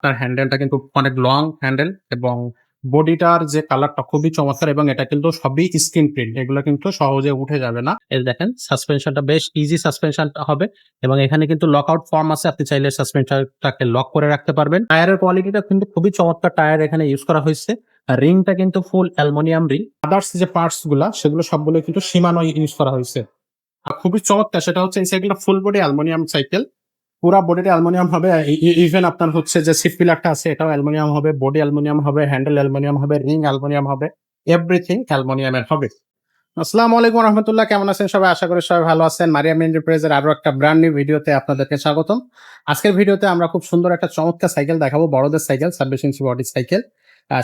তার হ্যান্ডেলটা কিন্তু অনেক লং হ্যান্ডেল এবং বডিটার যে কালারটা খুবই চমৎকার এবং এটা কিন্তু সবই স্ক্রিন প্রিন্ট। এগুলো কিন্তু সহজে উঠে যাবে না। এই দেখেন সাসপেনশনটা বেশ ইজি সাসপেনশন হবে এবং এখানে কিন্তু লক আউট ফর্ম আছে। আপনি চাইলে সাসপেনশনটাকে লক করে রাখতে পারবেন। টায়ারের কোয়ালিটিটা কিন্তু খুবই চমৎকার টায়ার এখানে ইউজ করা হয়েছে। রিংটা কিন্তু ফুল অ্যালুমিনিয়াম রিং। আদার্স যে পার্টস গুলা সেগুলো সবগুলো কিন্তু Shimano ইউজ করা হয়েছে। খুবই চমৎকার সেটা হচ্ছে এই সাইকেলটা ফুল বডি অ্যালুমিনিয়াম সাইকেল। পুরা বডিটা অ্যালুমিনিয়াম হবে। ইভেন আপনার হচ্ছে যে সিট পিলারটা আছে এটাও অ্যালুমিনিয়াম হবে, বডি অ্যালুমিনিয়াম হবে, হ্যান্ডেল অ্যালুমিনিয়াম হবে, রিং অ্যালুমিনিয়াম হবে, এভরিথিং অ্যালুমিনিয়ামের হবে। আসসালামু আলাইকুম রাহমাতুল্লাহ, কেমন আছেন সবাই? আশা করি সবাই ভালো আছেন। মারিয়াম এন্টারপ্রাইজের আরো একটা ব্র্যান্ড নিউ ভিডিওতে আপনাদেরকে স্বাগতম। আজকের ভিডিওতে আমরা খুব সুন্দর একটা চমৎকার সাইকেল দেখাবো, বড়দের সাইকেল, 26 ইঞ্চি বডি সাইকেল,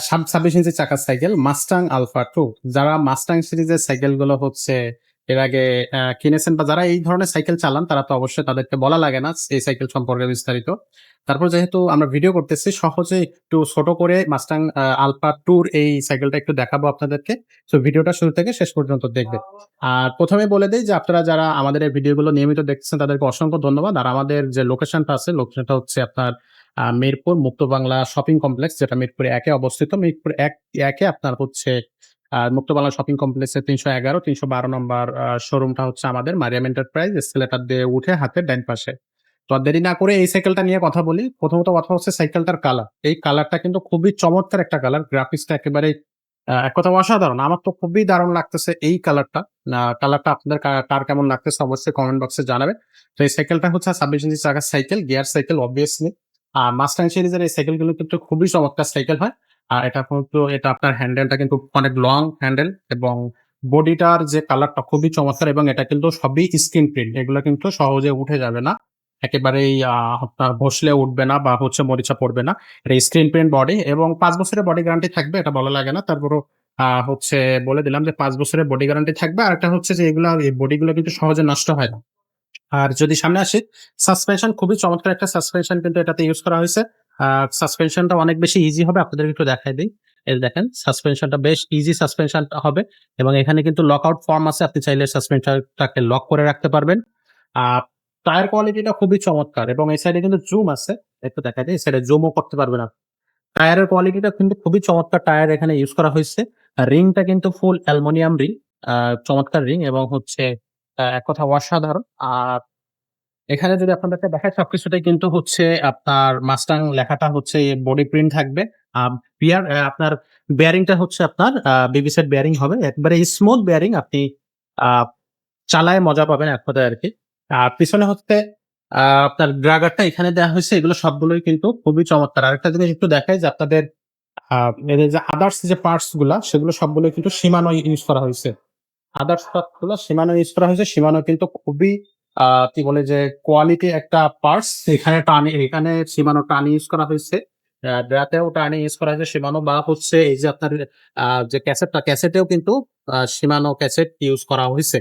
26 ইঞ্চি চাকার সাইকেল, মাস্টাং আলফা 2। যারা মাস্টাং সিরিজের সাইকেলগুলো হচ্ছে এর আগে কিনেছেন বা যারা এই ধরনের সাইকেল চালান তারা তো অবশ্যই তাদেরকে বলা লাগে না এই সাইকেল সম্পর্কে বিস্তারিত। তারপর যেহেতু আমরা ভিডিও করতেছি সহজে একটু ছোট করে মাস্টাং আলফা 2 এই সাইকেলটা একটু দেখাবো আপনাদেরকে। সো ভিডিওটা শুরু থেকে শেষ পর্যন্ত দেখবেন। আর প্রথমে বলে দেই যে আপনারা যারা আমাদের এই ভিডিওগুলো নিয়মিত দেখতেছেন তাদেরকে অসংখ্য ধন্যবাদ। আর আমাদের যে লোকেশনটা আছে, লোকেশনটা হচ্ছে আপনার মিরপুর মুক্ত বাংলা শপিং কমপ্লেক্স, যেটা মিরপুর ১ এ অবস্থিত। মিরপুর ১ এ আপনার হচ্ছে মুক্ত বাংলা শপিং কমপ্লেক্সের ৩১১, ৩১২ নম্বর শোরুমটা হচ্ছে আমাদের মারিয়াম এন্টারপ্রাইজ। এস্কেলেটর দিয়ে উঠে হাতের ডাইন পাশে। তো আর দেরি না করে এই সাইকেলটা নিয়ে কথা বলি। প্রথমত কথা হচ্ছে সাইকেলটার কালার। এই কালারটা কিন্তু খুবই চমৎকার একটা কালার। গ্রাফিক্সটা একেবারেই এক কথায় অসাধারণ। আমার তো খুবই দারুণ লাগতেছে এই কালারটা। কালারটা আপনাদের কার কেমন লাগতেছে অবশ্যই কমেন্ট বক্সে জানাবেন। তো এই সাইকেলটা হচ্ছে 26 ইঞ্চি চাকার cycle, gear cycle obviously. Mustang সিরিজের এই সাইকেলগুলো কিন্তু খুবই চমৎকার সাইকেল হয়। এটা আপনার হ্যান্ডেলটা কিন্তু অনেক লং হ্যান্ডেল এবং বডিটার যে কালারটা খুবই চমৎকার এবং এটা কিন্তু সবই স্ক্রিন প্রিন্ট। এগুলো কিন্তু সহজে উঠে যাবে না। একেবারেই আপনার বসলে উঠবে না বা হচ্ছে মরিচা পড়বে না। এটা স্ক্রিন প্রিন্ট বডি এবং ৫ বছরের বডি গ্যারান্টি থাকবে, এটা বলা লাগে না। তারপরও হচ্ছে বলে দিলাম যে ৫ বছরের বডি গ্যারান্টি থাকবে। আরেকটা হচ্ছে যে এই বডিগুলো কিন্তু সহজে নষ্ট হয় না। আর যদি সামনে আসি, সাসপেনশন খুবই চমৎকার একটা সাসপেনশন কিন্তু এটাতে ইউজ করা হয়েছে। সাসপেনশনটা অনেক বেশি ইজি হবে। আপনাদেরকে একটু দেখায় দেই। এই দেখেন সাসপেনশনটা বেশ ইজি সাসপেনশন হবে এবং এখানে কিন্তু লক আউট ফর্ম আছে। আপনি চাইলে সাসপেনশনটাকে লক করে রাখতে পারবেন। আ টায়ার কোয়ালিটিটা খুবই চমৎকার এবং এই সাইডে কিন্তু জুম আছে। একটু দেখায় দেই। এই সাইডে জুমও করতে পারবেন আপনি। টায়ারের কোয়ালিটিটা কিন্তু খুবই চমৎকার টায়ার এখানে ইউজ করা হয়েছে। রিংটা কিন্তু ফুল অ্যালুমিনিয়াম রিং। চমৎকার রিং এবং হচ্ছে এক কথায় অসাধারণ। আর এখানে যদি আপনাদেরকে দেখাই সবকিছুতেই কিন্তু হচ্ছে আপনার মাস্টাং লেখাটা হচ্ছে বডি প্রিন্ট থাকবে। আ আপনার বেয়ারিংটা হচ্ছে আপনার বেবি সেট বেয়ারিং হবে। একবারে স্মুথ বেয়ারিং। আপনি আ চালায় মজা পাবেন এক কথায় আরকি। আর পিছনে হচ্ছে আপনার ড্রাগারটা এখানে দেয়া হইছে। এগুলো সবগুলোই কিন্তু খুবই চমৎকার। আরেকটা জিনিস একটু দেখাই যে আপনাদের আ এদের যে আদার্স যে পার্টস গুলা সেগুলো সবগুলোই কিন্তু Shimano ইউজ করা হইছে। আদার্স পার্টস গুলো Shimano ইউজ করা হয়েছে। Shimano কিন্তু খুবই কি বলে যে কোয়ালিটি একটা পার্টস। এখানে Shimano টার্ন ইউজ করা হয়েছে। ড্রাতেও টার্ন ইউজ করা হয়েছে Shimano বা হচ্ছে এই যে আপনার যে ক্যাসেটেও কিন্তু Shimano ক্যাসেট ইউজ করা হইছে।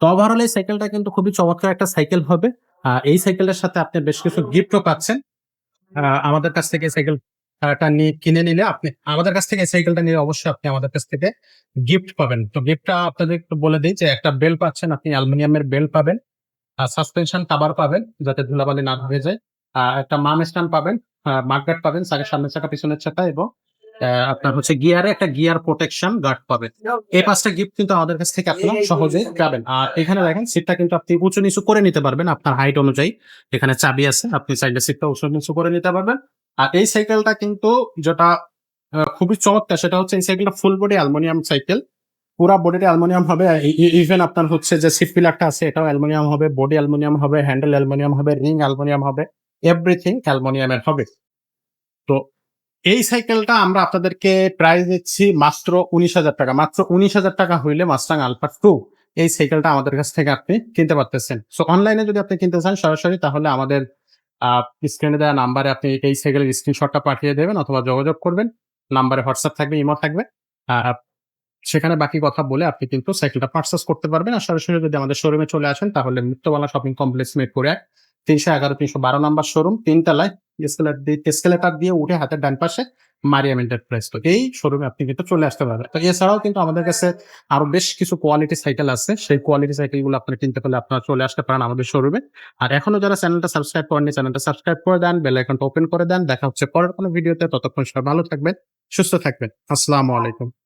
তো ওভারঅল এই সাইকেলটা কিন্তু খুবই চমৎকার একটা সাইকেল হবে। এই সাইকেলের সাথে আপনি বেশ কিছু গিফটও পাচ্ছেন। আমাদের কাছ থেকে সাইকেল টা কিনে নিলে আপনি আমাদের কাছ থেকে এই সাইকেলটা নিলে অবশ্যই আপনি আমাদের কাছ থেকে গিফট পাবেন। তো গিফটটা আপনাদের একটু বলে দেই যে একটা বেল্ট পাচ্ছেন, আপনি অ্যালুমিনিয়ামের বেল্ট পাবেন। সাসপেনশন কভার পাবেন যাতে ধুলাবালি না ধরে যায়। একটা মাম স্ট্যান্ড পাবেন, মাডগার্ড পাবেন, সামনের চাকা পিছনের চাকা এবং আপনার হচ্ছে গিয়ারে একটা গিয়ার প্রোটেকশন গার্ড পাবেন। এই ৫ টা গিফট কিন্তু আমাদের কাছ থেকে আপনারা সহজেই পাবেন। আর এখানে দেখেন সিটটা কিন্তু আপনি উঁচু নিচু করে নিতে পারবেন আপনার হাইট অনুযায়ী। এখানে চাবি আছে। আপনি চাইলে সিটটা উঁচু নিচু করে নিতে পারবেন। আর এই সাইকেলটা কিন্তু যেটা খুবই চমৎকার সেটা হচ্ছে এই সাইকেলটা ফুল বডি অ্যালুমিনিয়াম সাইকেল। পুরা বডিটা অ্যালুমিনিয়াম হবে। ইভেন আপনার হচ্ছে যে সিট পিলারটা আছে এটাও অ্যালুমিনিয়াম হবে, বডি অ্যালুমিনিয়াম হবে, হ্যান্ডেল অ্যালুমিনিয়াম হবে, রিং অ্যালুমিনিয়াম হবে, এভরিথিং অ্যালুমিনিয়ামের হবে। তো এই সাইকেলটা আমরা আপনাদেরকে প্রাইস দিচ্ছি মাত্র ৳১৯,০০০। মাত্র ৳১৯,০০০ হইলে মাস্টাং আলফা 2 এই সাইকেলটা আমাদের কাছ থেকে আপনি কিনতে পারতেছেন। সো অনলাইনে যদি আপনি কিনতে চান সরাসরি তাহলে আমাদের আ স্ক্রিনে দেওয়া নাম্বারে আপনি এই সাইকেলের স্ক্রিনশটটা পাঠিয়ে দেবেন অথবা যোগাযোগ করবেন। নাম্বারে হোয়াটসঅ্যাপ থাকবে, ইমো থাকবে। আ সেখানে বাকি কথা বলে আপনি কিন্তু সাইকেলটা পারচেজ করতে পারবেন। আর সরাসরি যদি আমাদের শোরুমে চলে আসেন তাহলে Muktabala shopping complex Mirpur ১ 311 312 number showroom, ৩ তলায় এসকেলেটর দিয়ে উঠে হাতের ডান পাশে মারিয়াম এন্টারপ্রাইজ। তো এই শোরুমে আপনি কিন্তু চলে আসতে পারবেন। তো এছাড়াও কিন্তু আমাদের কাছে আরো বেশ কিছু কোয়ালিটি সাইকেল আছে। সেই কোয়ালিটি সাইকেল গুলো আপনারা কিনতে পারলে আপনারা চলে আসতে পারেন আমাদের শোরুমে। আর এখনো যারা চ্যানেলটা সাবস্ক্রাইব করেননি, চ্যানেলটা সাবস্ক্রাইব করে দেন, বেল আইকনটা ওপেন করে দেন। দেখা হচ্ছে পরের কোনো ভিডিওতে। ততক্ষণ সবাই ভালো থাকবেন, সুস্থ থাকবেন। আসসালামু আলাইকুম।